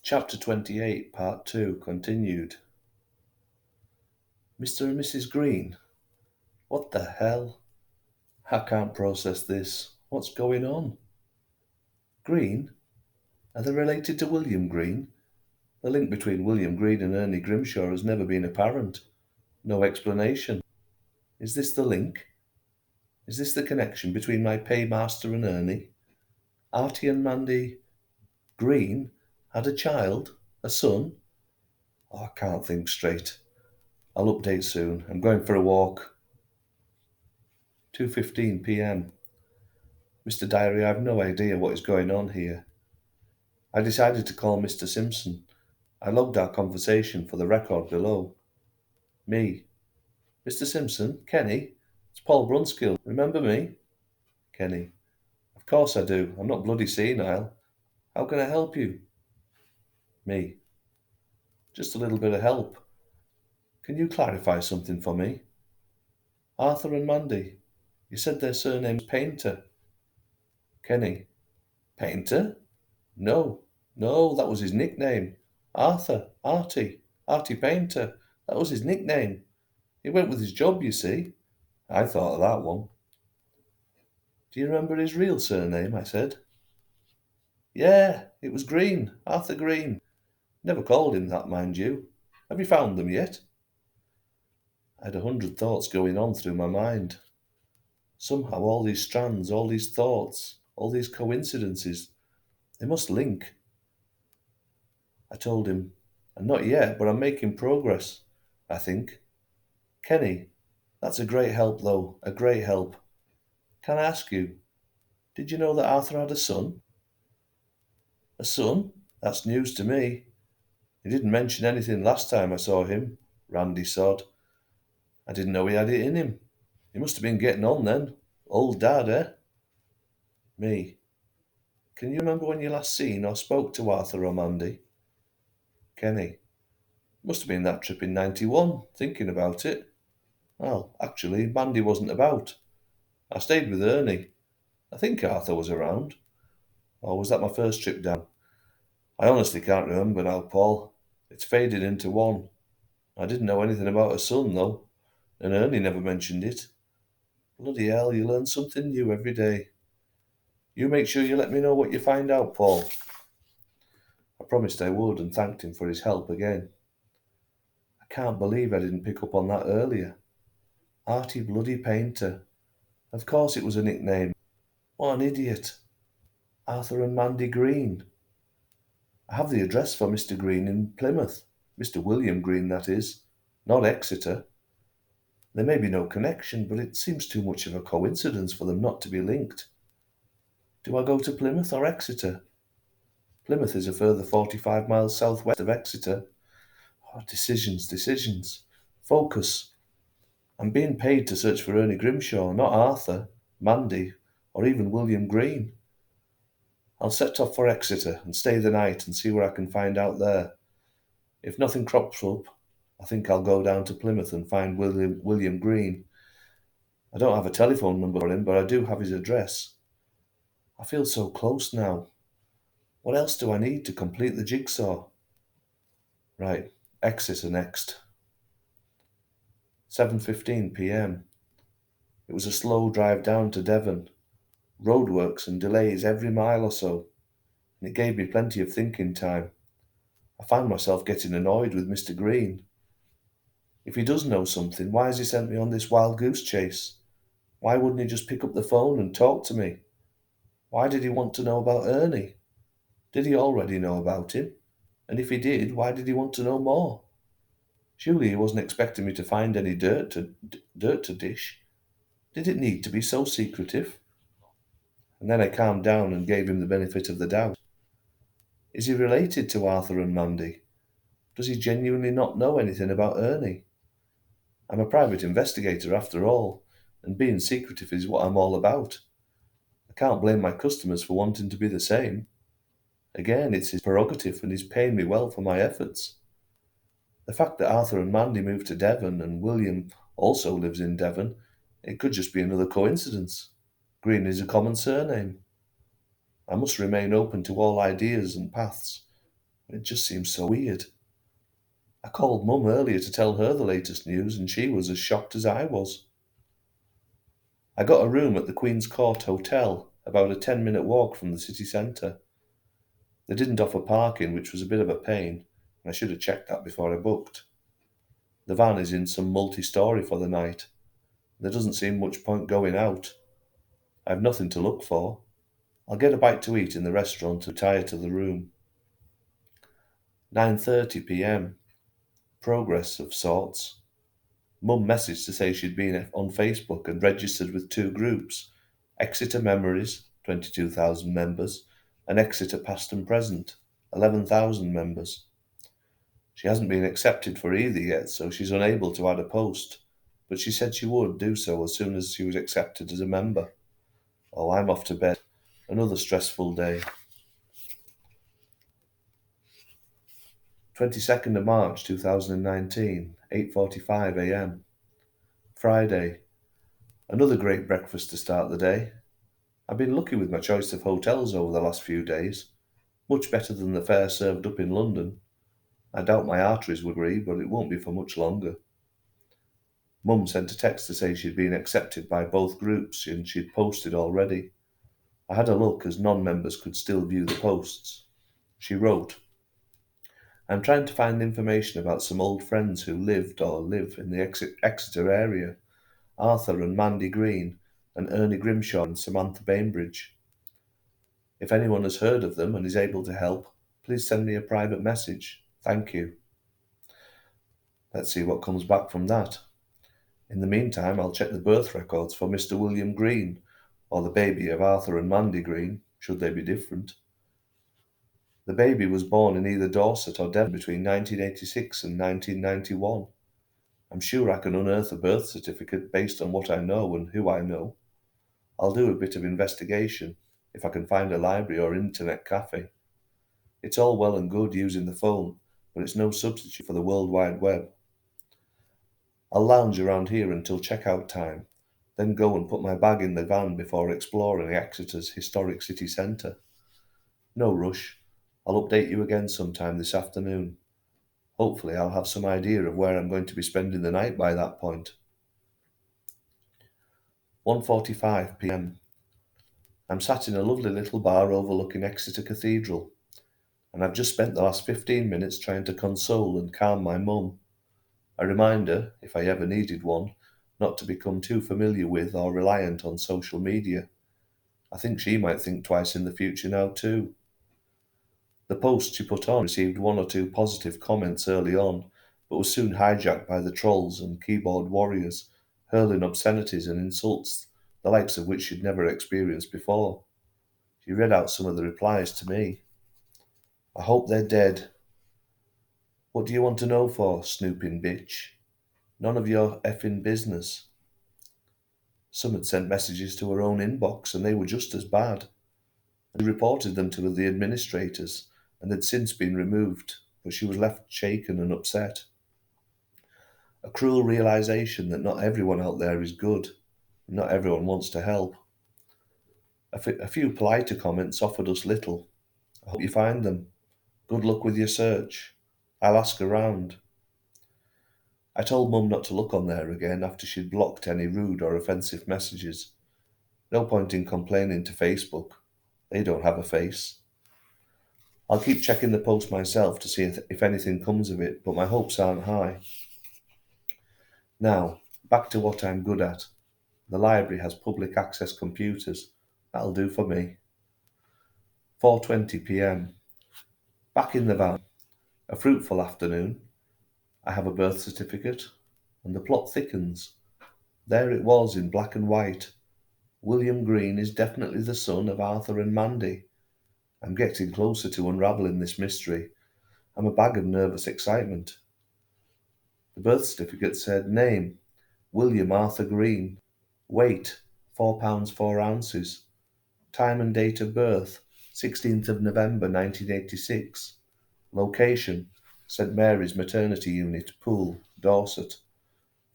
Chapter 28, Part 2, continued. Mr. and Mrs. Green? What the hell? I can't process this. What's going on? Green? Are they related to William Green? The link between William Green and Ernie Grimshaw has never been apparent. No explanation. Is this the link? Is this the connection between my paymaster and Ernie? Artie and Mandy Green had a child? A son? Oh, I can't think straight. I'll update soon. I'm going for a walk. 2:15 p.m. Mr. Diary, I've no idea what is going on here. I decided to call Mr. Simpson. I logged our conversation for the record below. Me. Mr. Simpson? Kenny? It's Paul Brunskill. Remember me? Kenny. Of course I do. I'm not bloody senile. How can I help you? Me. Just a little bit of help. Can you clarify something for me? Arthur and Mandy. You said their surname's Painter. Kenny. Painter? No. No, that was his nickname. Arthur. Artie Painter. That was his nickname. He went with his job, you see. I thought of that one. Do you remember his real surname? I said. Yeah, it was Green. Arthur Green. Never called him that, mind you. Have you found them yet? I had 100 thoughts going on through my mind. Somehow all these strands, all these thoughts, all these coincidences, they must link. I told him, and not yet, but I'm making progress, I think. Kenny, that's a great help, though, a great help. Can I ask you, did you know that Arthur had a son? A son? That's news to me. He didn't mention anything last time I saw him, Randy sod. I didn't know he had it in him. He must have been getting on then. Old dad, eh? Me. Can you remember when you last seen or spoke to Arthur or Mandy? Kenny. Must have been that trip in '91, thinking about it. Well, actually, Mandy wasn't about. I stayed with Ernie. I think Arthur was around. Or was that my first trip down? I honestly can't remember now, Paul. It's faded into one. I didn't know anything about her son, though, and Ernie never mentioned it. Bloody hell, you learn something new every day. You make sure you let me know what you find out, Paul. I promised I would and thanked him for his help again. I can't believe I didn't pick up on that earlier. Artie bloody Painter. Of course it was a nickname. What an idiot. Arthur and Mandy Green. I have the address for Mr. Green in Plymouth. Mr. William Green, that is. Not Exeter. There may be no connection, but it seems too much of a coincidence for them not to be linked. Do I go to Plymouth or Exeter? Plymouth is a further 45 miles southwest of Exeter. Oh, decisions. Focus. I'm being paid to search for Ernie Grimshaw, not Arthur, Mandy, or even William Green. I'll set off for Exeter and stay the night and see what I can find out there. If nothing crops up, I think I'll go down to Plymouth and find William Green. I don't have a telephone number for him, but I do have his address. I feel so close now. What else do I need to complete the jigsaw? Right, Exeter next. 7:15 p.m. It was a slow drive down to Devon. Roadworks and delays every mile or so, and it gave me plenty of thinking time. I found myself getting annoyed with Mr. Green. If he does know something, why has he sent me on this wild goose chase? Why wouldn't he just pick up the phone and talk to me? Why did he want to know about Ernie? Did he already know about him? And if he did, why did he want to know more? Surely he wasn't expecting me to find any dirt to dish. Did it need to be so secretive? And then I calmed down and gave him the benefit of the doubt. Is he related to Arthur and Mandy? Does he genuinely not know anything about Ernie? I'm a private investigator after all, and being secretive is what I'm all about. I can't blame my customers for wanting to be the same. Again, it's his prerogative and he's paying me well for my efforts. The fact that Arthur and Mandy moved to Devon and William also lives in Devon, it could just be another coincidence. Green is a common surname. I must remain open to all ideas and paths. It just seems so weird. I called Mum earlier to tell her the latest news, and she was as shocked as I was. I got a room at the Queen's Court Hotel, about a 10-minute walk from the city centre. They didn't offer parking, which was a bit of a pain, and I should have checked that before I booked. The van is in some multi-storey for the night. There doesn't seem much point going out. I have nothing to look for. I'll get a bite to eat in the restaurant and retire to the room. 9:30 p.m. Progress of sorts. Mum messaged to say she'd been on Facebook and registered with two groups: Exeter Memories, 22,000 members, and Exeter Past and Present, 11,000 members. She hasn't been accepted for either yet, so she's unable to add a post, but she said she would do so as soon as she was accepted as a member. Oh, I'm off to bed. Another stressful day. 22nd of March 2019, 8:45 a.m. Friday. Another great breakfast to start the day. I've been lucky with my choice of hotels over the last few days. Much better than the fare served up in London. I doubt my arteries will agree, but it won't be for much longer. Mum sent a text to say she'd been accepted by both groups and she'd posted already. I had a look as non-members could still view the posts. She wrote, I'm trying to find information about some old friends who lived or live in the Exeter area, Arthur and Mandy Green, and Ernie Grimshaw and Samantha Bainbridge. If anyone has heard of them and is able to help, please send me a private message. Thank you. Let's see what comes back from that. In the meantime, I'll check the birth records for Mr. William Green, or the baby of Arthur and Mandy Green, should they be different. The baby was born in either Dorset or Devon between 1986 and 1991. I'm sure I can unearth a birth certificate based on what I know and who I know. I'll do a bit of investigation if I can find a library or internet cafe. It's all well and good using the phone, but it's no substitute for the World Wide Web. I'll lounge around here until checkout time, then go and put my bag in the van before exploring Exeter's historic city centre. No rush. I'll update you again sometime this afternoon. Hopefully I'll have some idea of where I'm going to be spending the night by that point. 1:45 p.m. I'm sat in a lovely little bar overlooking Exeter Cathedral, and I've just spent the last 15 minutes trying to console and calm my mum. A reminder, if I ever needed one, not to become too familiar with or reliant on social media. I think she might think twice in the future now too. The post she put on received one or two positive comments early on, but was soon hijacked by the trolls and keyboard warriors, hurling obscenities and insults, the likes of which she'd never experienced before. She read out some of the replies to me. I hope they're dead. What do you want to know for, snooping bitch? None of your effing business. Some had sent messages to her own inbox, and they were just as bad. She reported them to the administrators, and had since been removed, but she was left shaken and upset. A cruel realization that not everyone out there is good, and not everyone wants to help. A few politer comments offered us little. I hope you find them. Good luck with your search. I'll ask around. I told Mum not to look on there again after she'd blocked any rude or offensive messages. No point in complaining to Facebook. They don't have a face. I'll keep checking the post myself to see if anything comes of it, but my hopes aren't high. Now, back to what I'm good at. The library has public access computers. That'll do for me. 4:20 p.m. Back in the van. A fruitful afternoon. I have a birth certificate, and the plot thickens. There it was in black and white. William Green is definitely the son of Arthur and Mandy. I'm getting closer to unravelling this mystery. I'm a bag of nervous excitement. The birth certificate said name, William Arthur Green. Weight, 4 pounds 4 ounces. Time and date of birth, 16th of November 1986. Location, St Mary's Maternity Unit, Poole, Dorset.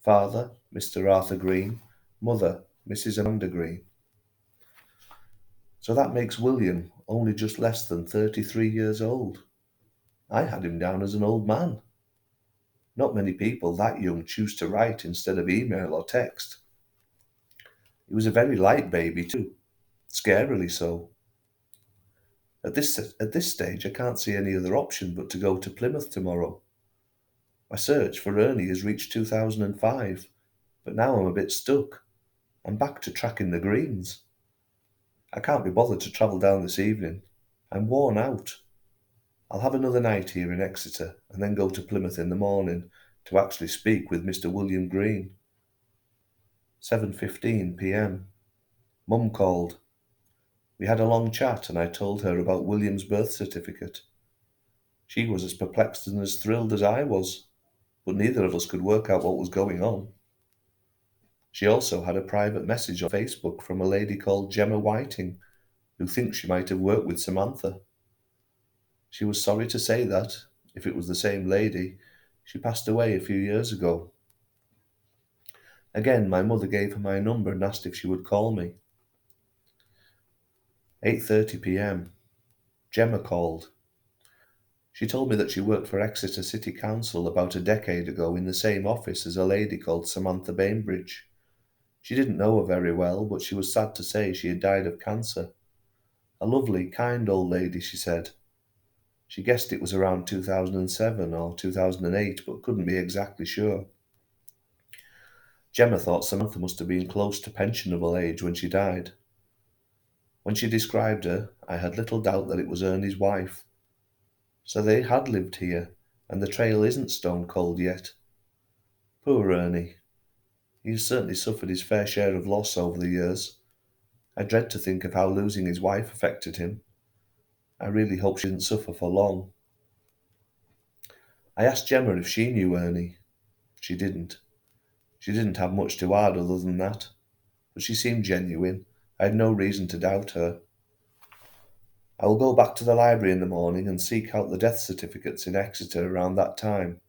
Father, Mr Arthur Green. Mother, Mrs Amanda Green. So that makes William only just less than 33 years old. I had him down as an old man. Not many people that young choose to write instead of email or text. He was a very light baby too, scarily so. At this stage, I can't see any other option but to go to Plymouth tomorrow. My search for Ernie has reached 2005, but now I'm a bit stuck. I'm back to tracking the greens. I can't be bothered to travel down this evening. I'm worn out. I'll have another night here in Exeter and then go to Plymouth in the morning to actually speak with Mr. William Green. 7:15 p.m. Mum called. We had a long chat and I told her about William's birth certificate. She was as perplexed and as thrilled as I was, but neither of us could work out what was going on. She also had a private message on Facebook from a lady called Gemma Whiting, who thinks she might have worked with Samantha. She was sorry to say that, if it was the same lady, she passed away a few years ago. Again, my mother gave her my number and asked if she would call me. 8:30 p.m. Gemma called. She told me that she worked for Exeter City Council about a decade ago in the same office as a lady called Samantha Bainbridge. She didn't know her very well, but she was sad to say she had died of cancer. A lovely, kind old lady, she said. She guessed it was around 2007 or 2008, but couldn't be exactly sure. Gemma thought Samantha must have been close to pensionable age when she died. When she described her, I had little doubt that it was Ernie's wife. So they had lived here, and the trail isn't stone cold yet. Poor Ernie. He has certainly suffered his fair share of loss over the years. I dread to think of how losing his wife affected him. I really hope she didn't suffer for long. I asked Gemma if she knew Ernie. She didn't. She didn't have much to add other than that, but she seemed genuine. I had no reason to doubt her. I will go back to the library in the morning and seek out the death certificates in Exeter around that time.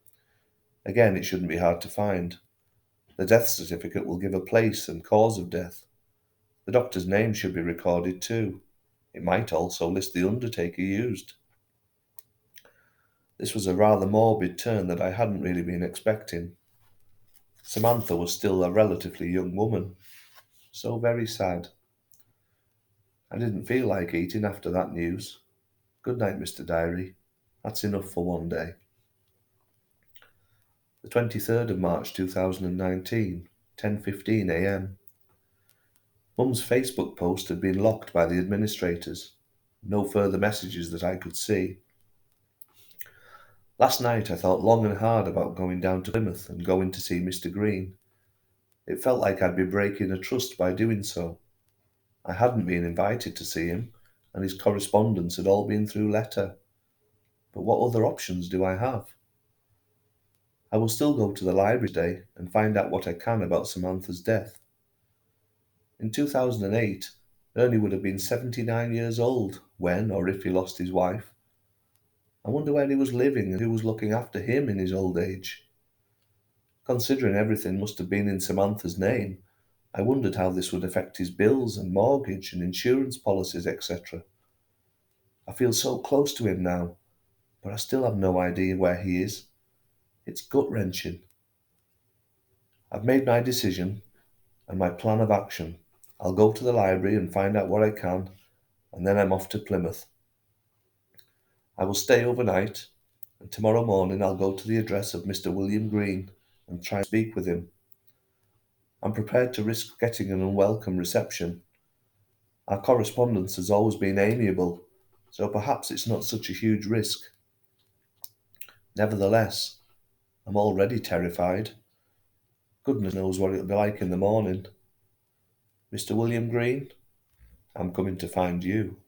Again, it shouldn't be hard to find. The death certificate will give a place and cause of death. The doctor's name should be recorded too. It might also list the undertaker used. This was a rather morbid turn that I hadn't really been expecting. Samantha was still a relatively young woman. So very sad. I didn't feel like eating after that news. Good night, Mr. Diary. That's enough for one day. The 23rd of March 2019, 10:15 a.m. Mum's Facebook post had been locked by the administrators. No further messages that I could see. Last night I thought long and hard about going down to Plymouth and going to see Mr. Green. It felt like I'd be breaking a trust by doing so. I hadn't been invited to see him, and his correspondence had all been through letter. But what other options do I have? I will still go to the library today and find out what I can about Samantha's death. In 2008, Ernie would have been 79 years old when or if he lost his wife. I wonder where he was living and who was looking after him in his old age. Considering everything must have been in Samantha's name, I wondered how this would affect his bills and mortgage and insurance policies, etc. I feel so close to him now, but I still have no idea where he is. It's gut-wrenching. I've made my decision and my plan of action. I'll go to the library and find out what I can, and then I'm off to Plymouth. I will stay overnight, and tomorrow morning I'll go to the address of Mr. William Green and try and speak with him. I'm prepared to risk getting an unwelcome reception. Our correspondence has always been amiable, so perhaps it's not such a huge risk. Nevertheless, I'm already terrified. Goodness knows what it'll be like in the morning. Mr. William Green, I'm coming to find you.